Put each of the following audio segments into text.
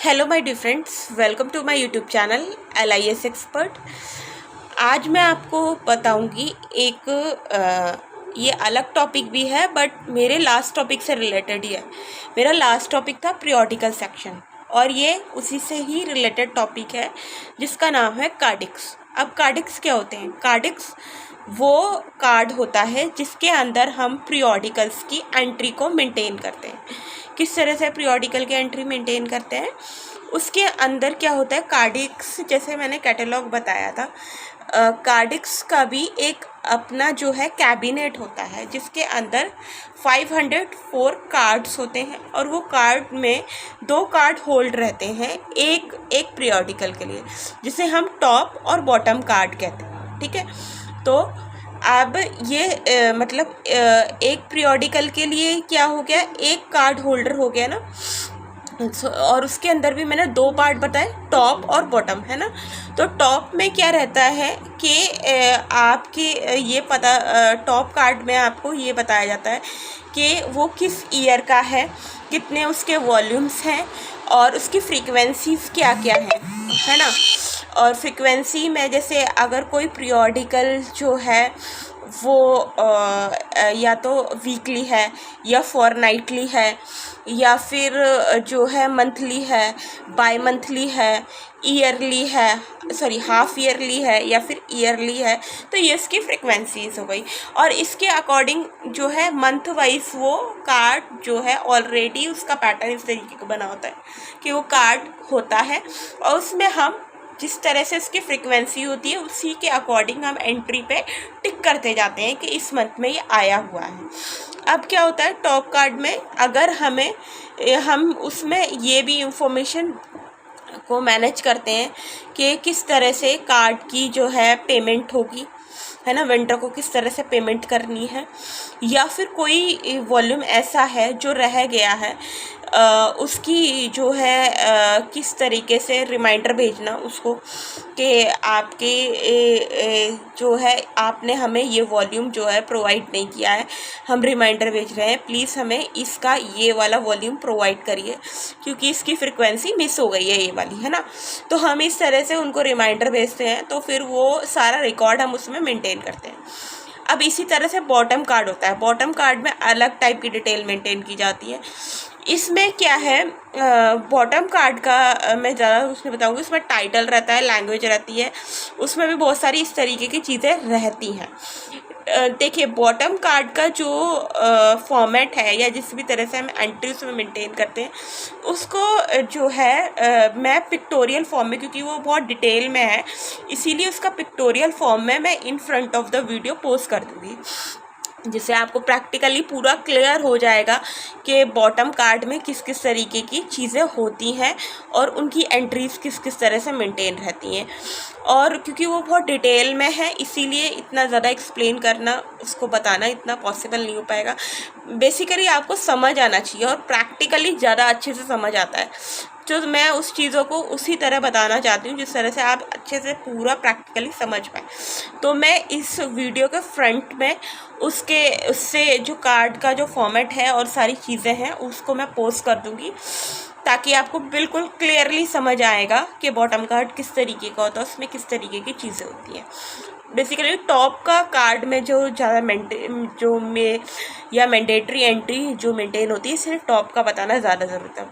Hello my dear friends, welcome to my YouTube channel LIS expert. आज मैं आपको बताऊंगी ये अलग टॉपिक भी है बट मेरे लास्ट टॉपिक से रिलेटेड ही है। मेरा लास्ट टॉपिक था पीरियोडिकल सेक्शन और ये उसी से ही रिलेटेड टॉपिक है जिसका नाम है कार्डिक्स। अब कार्डिक्स क्या होते हैं? कार्डिक्स वो कार्ड होता है जिसके अंदर हम पीरियोडिकल्स की एंट्री को मेंटेन करते हैं। किस तरह से पीरियोडिकल की एंट्री मेंटेन करते हैं? उसके अंदर क्या होता है, कार्डिक्स जैसे मैंने कैटलॉग बताया था, कार्डिक्स का भी एक अपना जो है कैबिनेट होता है जिसके अंदर 504 कार्ड्स होते हैं और वो कार्ड में 2 कार्ड होल्ड रहते हैं एक पीरियोडिकल के लिए, जिसे हम टॉप और बॉटम कार्ड कहते हैं। ठीक है, तो अब ये एक पीरियोडिकल के लिए क्या हो गया, एक कार्ड होल्डर हो गया ना। और उसके अंदर भी मैंने 2 पार्ट बताए, टॉप और बॉटम, है ना। तो टॉप में क्या रहता है कि आपके ये पता, टॉप कार्ड में आपको ये बताया जाता है कि वो किस ईयर का है, कितने उसके वॉल्यूम्स हैं और उसकी फ्रीक्वेंसीज क्या क्या है ना। और फ्रीक्वेंसी में जैसे अगर कोई पीरियोडिकल जो है वो या तो वीकली है या फॉरनाइटली है या फिर जो है मंथली है, बाई मंथली है, ईयरली है, सॉरी हाफ ईयरली है या फिर ईयरली है, तो ये इसकी फ्रिक्वेंसीज हो गई। और इसके अकॉर्डिंग जो है मंथ वाइज वो कार्ड जो है ऑलरेडी उसका पैटर्न इस तरीके का बना होता है कि वो कार्ड होता है और उसमें हम जिस तरह से इसकी फ्रिक्वेंसी होती है उसी के अकॉर्डिंग हम एंट्री पे टिक करते जाते हैं कि इस मंथ में ये आया हुआ है। अब क्या होता है टॉप कार्ड में, अगर हम उसमें ये भी इंफॉर्मेशन को मैनेज करते हैं कि किस तरह से कार्ड की जो है पेमेंट होगी, है ना, वेंडर को किस तरह से पेमेंट करनी है, या फिर कोई वॉल्यूम ऐसा है जो रह गया है उसकी जो है किस तरीके से रिमाइंडर भेजना उसको कि आपके जो है आपने हमें ये वॉल्यूम जो है प्रोवाइड नहीं किया है, हम रिमाइंडर भेज रहे हैं, प्लीज़ हमें इसका ये वाला वॉल्यूम प्रोवाइड करिए क्योंकि इसकी फ्रिक्वेंसी मिस हो गई है ये वाली, है ना। तो हम इस तरह से उनको रिमाइंडर भेजते हैं तो फिर वो सारा रिकॉर्ड हम उसमें मेंटेन करते हैं। अब इसी तरह से बॉटम कार्ड होता है। बॉटम कार्ड में अलग टाइप की डिटेल मेंटेन की जाती है। इसमें क्या है, बॉटम कार्ड का मैं ज़्यादा उसमें बताऊंगी, उसमें टाइटल रहता है, लैंग्वेज रहती है, उसमें भी बहुत सारी इस तरीके की चीज़ें रहती हैं। देखिए बॉटम कार्ड का जो फॉर्मेट है या जिस भी तरह से हम एंट्री उसमें मेंटेन करते हैं उसको जो है मैं पिक्टोरियल फॉर्म में, क्योंकि वो बहुत डिटेल में है इसीलिए उसका पिक्टोरियल फॉर्म में मैं in front of the video post कर दूँगी, जिससे आपको प्रैक्टिकली पूरा क्लियर हो जाएगा कि बॉटम कार्ड में किस किस तरीके की चीज़ें होती हैं और उनकी एंट्रीज किस किस तरह से मेंटेन रहती हैं। और क्योंकि वो बहुत डिटेल में है इसीलिए इतना ज़्यादा एक्सप्लेन करना, उसको बताना इतना पॉसिबल नहीं हो पाएगा। बेसिकली आपको समझ आना चाहिए और प्रैक्टिकली ज़्यादा अच्छे से समझ आता है, तो मैं उस चीज़ों को उसी तरह बताना चाहती हूँ जिस तरह से आप अच्छे से पूरा प्रैक्टिकली समझ पाए। तो मैं इस वीडियो के फ्रंट में उससे जो कार्ड का जो फॉर्मेट है और सारी चीज़ें हैं उसको मैं पोस्ट कर दूँगी ताकि आपको बिल्कुल क्लियरली समझ आएगा कि बॉटम कार्ड किस तरीके का होता है, उसमें किस तरीके की चीज़ें होती हैं। बेसिकली टॉप का कार्ड में जो ज़्यादा मैंडेटरी एंट्री जो मेंटेन होती है इसलिए टॉप का बताना ज़्यादा ज़रूरत है।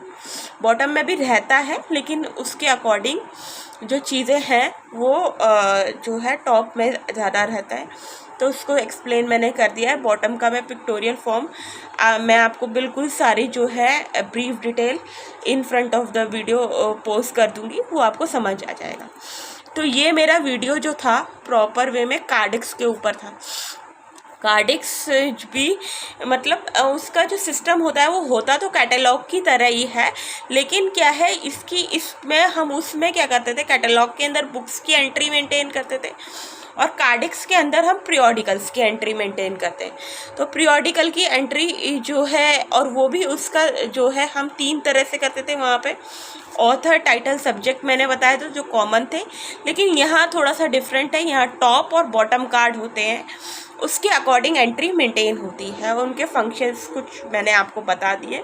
बॉटम में भी रहता है लेकिन उसके अकॉर्डिंग जो चीज़ें हैं वो जो है टॉप में ज़्यादा रहता है, तो उसको एक्सप्लेन मैंने कर दिया है। बॉटम का मैं पिक्टोरियल फॉर्म मैं आपको बिल्कुल सारी जो है brief detail in front of the video post कर दूँगी, वो आपको समझ आ जाएगा। तो ये मेरा वीडियो जो था प्रॉपर वे में कार्डिक्स के ऊपर था। कार्डिक्स भी मतलब उसका जो सिस्टम होता है वो होता तो कैटलॉग की तरह ही है, लेकिन क्या है इसमें हम उसमें क्या करते थे, कैटलॉग के अंदर बुक्स की एंट्री मेंटेन करते थे और कार्डिक्स के अंदर हम पीरियोडिकल्स की एंट्री मेंटेन करते हैं। तो पीरियोडिकल की एंट्री जो है और वो भी उसका जो है हम 3 तरह से करते थे। वहाँ पे ऑथर, टाइटल, सब्जेक्ट मैंने बताया था जो कॉमन थे, लेकिन यहाँ थोड़ा सा डिफरेंट है। यहाँ टॉप और बॉटम कार्ड होते हैं, उसके अकॉर्डिंग एंट्री मेंटेन होती है और उनके फंक्शंस कुछ मैंने आपको बता दिए।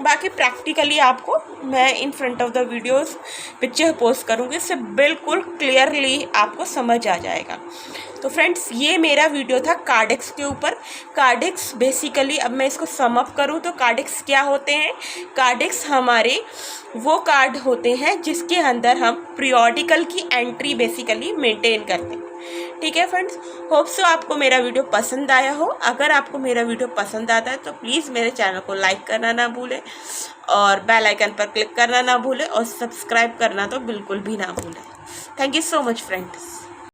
बाकी प्रैक्टिकली आपको मैं in front of the videos picture post करूँगी, इससे बिल्कुल क्लियरली आपको समझ आ जाएगा। तो फ्रेंड्स, ये मेरा वीडियो था कार्डिक्स के ऊपर। कार्डिक्स बेसिकली, अब मैं इसको सम अप करूँ तो कार्डिक्स क्या होते हैं? कार्डिक्स हमारे वो कार्ड होते हैं जिसके अंदर हम पीरियोडिकल की एंट्री बेसिकली मेंटेन करते हैं। ठीक है फ्रेंड्स, होप सो आपको मेरा वीडियो पसंद आया हो। अगर आपको मेरा वीडियो पसंद आता है तो प्लीज़ मेरे चैनल को लाइक करना ना भूलें और बेल आइकन पर क्लिक करना ना भूलें और सब्सक्राइब करना तो बिल्कुल भी ना भूलें। Thank you so much friends.